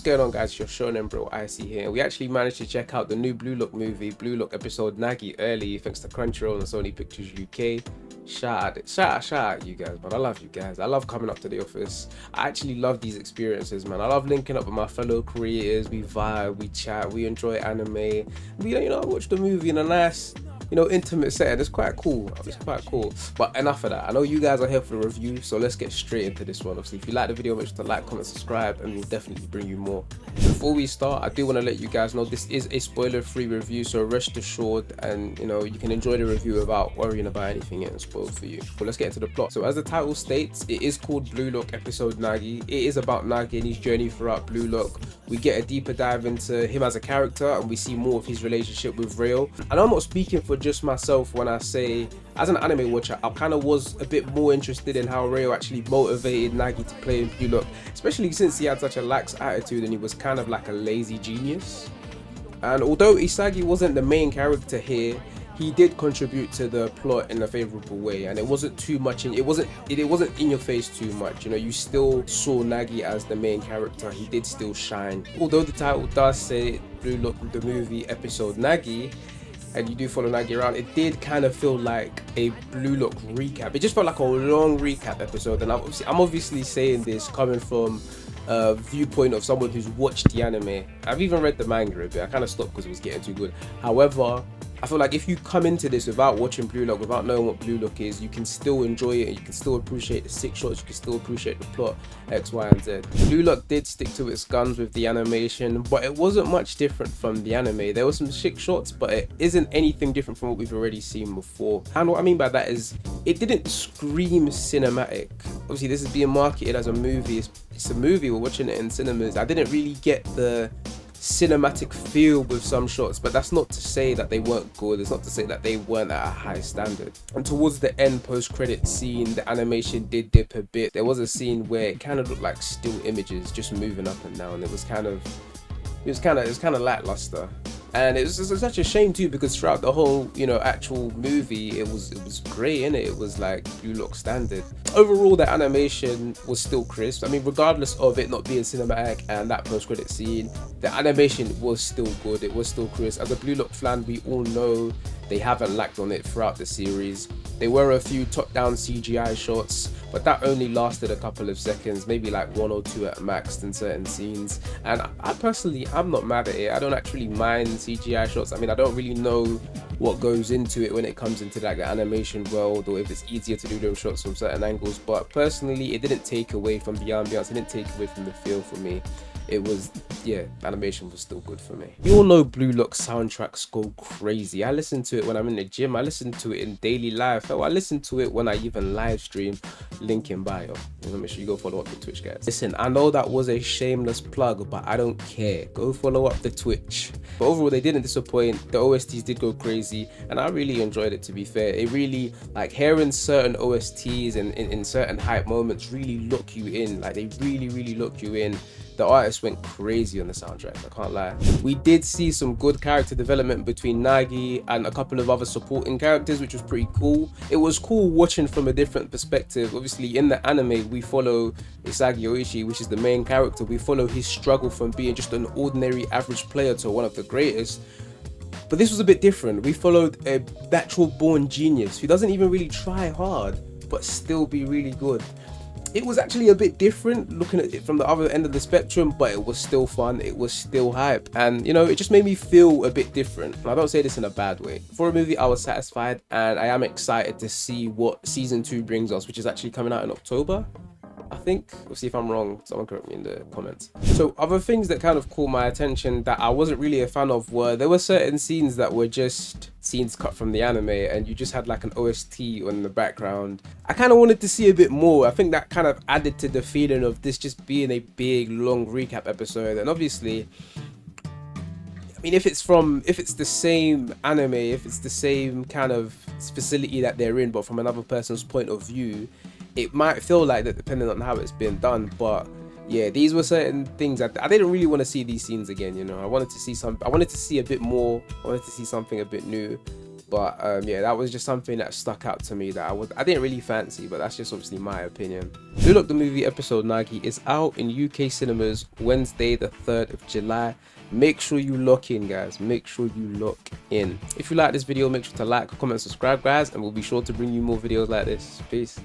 going on, guys? Your Shonen Bro Icy here. We actually managed to check out the new Blue Lock movie, Blue Lock episode Nagi, early thanks to Crunchyroll and Sony Pictures UK. Shout out you guys, man. I love you guys. I love coming up to the office. I actually love these experiences, man. I love linking up with my fellow creators. We vibe, we chat, we enjoy anime. We, watch the movie in a nice, intimate setting. It's quite cool. It's quite cool. But enough of that. I know you guys are here for the review, so let's get straight into this one. Obviously, if you like the video, make sure to like, comment, subscribe, and we'll definitely bring you more. Before we start, I do want to let you guys know this is a spoiler-free review, so rest assured, and you can enjoy the review without worrying about anything getting spoiled for you. But let's get into the plot. So as the title states, it is called Blue Lock episode Nagi. It is about Nagi and his journey throughout Blue Lock. We get a deeper dive into him as a character, and we see more of his relationship with Rail. And I'm not speaking for just myself when I say, as an anime watcher, I kind of was a bit more interested in how Rail actually motivated Nagi to play in Blue Lock, especially since he had such a lax attitude and he was kind of like a lazy genius. And although IceyAyyz wasn't the main character here, he did contribute to the plot in a favorable way, and it wasn't too much it wasn't in your face too much. You still saw Nagi as the main character. He did still shine. Although the title does say Blue Lock the movie episode Nagi, and you do follow Nagi around, it did kind of feel like a Blue Lock recap. It just felt like a long recap episode, and I'm obviously saying this coming from a viewpoint of someone who's watched the anime. I've even read the manga a bit. I kind of stopped because it was getting too good. However, I feel like if you come into this without watching Blue Lock, without knowing what Blue Lock is, you can still enjoy it, and you can still appreciate the sick shots, you can still appreciate the plot, X, Y, and Z. Blue Lock did stick to its guns with the animation, but it wasn't much different from the anime. There were some sick shots, but it isn't anything different from what we've already seen before. And what I mean by that is, it didn't scream cinematic. Obviously, this is being marketed as a movie. It's a movie, we're watching it in cinemas. I didn't really get the cinematic feel with some shots, but that's not to say that they weren't good. It's not to say that they weren't at a high standard. And towards the end post-credit scene, the animation did dip a bit. There was a scene where it kind of looked like still images just moving up and down. It was kind of lackluster. And it was such a shame too, because throughout the whole, actual movie, it was great, innit? It was like Blue Lock standard. Overall, the animation was still crisp. I mean, regardless of it not being cinematic and that post-credit scene, the animation was still good. It was still crisp. As a Blue Lock fan, we all know they haven't lacked on it throughout the series. There were a few top-down CGI shots, but that only lasted a couple of seconds, maybe like 1 or 2 at max in certain scenes. And I personally, I'm not mad at it. I don't actually mind CGI shots. I mean, I don't really know what goes into it when it comes into like the animation world, or if it's easier to do those shots from certain angles. But personally, it didn't take away from the ambience. It didn't take away from the feel for me. It was, the animation was still good for me. You all know Blue Lock soundtracks go crazy. I listen to it when I'm in the gym. I listen to it in daily life. I listen to it when I even live stream. Link in bio. Make sure you go follow up the Twitch, guys. Listen, I know that was a shameless plug, but I don't care. Go follow up the Twitch. But overall, they didn't disappoint. The OSTs did go crazy, and I really enjoyed it, to be fair. It really, like, hearing certain OSTs and in certain hype moments really lock you in. Like, they really lock you in. The artist went crazy on the soundtrack, I can't lie. We did see some good character development between Nagi and a couple of other supporting characters, which was pretty cool. It was cool watching from a different perspective. Obviously, in the anime, we follow IceyAyyz, which is the main character. We follow his struggle from being just an ordinary average player to one of the greatest. But this was a bit different. We followed a natural born genius who doesn't even really try hard, but still be really good. It was actually a bit different looking at it from the other end of the spectrum, but it was still fun, it was still hype, and it just made me feel a bit different. And I don't say this in a bad way. For a movie, I was satisfied, and I am excited to see what season 2 brings us, which is actually coming out in October, I think. We'll see if I'm wrong, someone correct me in the comments. So other things that kind of caught my attention that I wasn't really a fan of were, there were certain scenes that were just scenes cut from the anime, and you just had like an OST in the background. I kind of wanted to see a bit more. I think that kind of added to the feeling of this just being a big long recap episode. And obviously, I mean, if it's the same anime, if it's the same kind of facility that they're in, but from another person's point of view, it might feel like that depending on how it's been done. But yeah, these were certain things that I didn't really want to see these scenes again. I wanted to see a bit more. I wanted to see something a bit new. But yeah, that was just something that stuck out to me that I didn't really fancy, but that's just obviously my opinion. Blue Lock the Movie episode Nagi is out in UK cinemas Wednesday the 3rd of July. Make sure you lock in, guys. Make sure you lock in. If you like this video, make sure to like, comment, subscribe, guys, and we'll be sure to bring you more videos like this. Peace.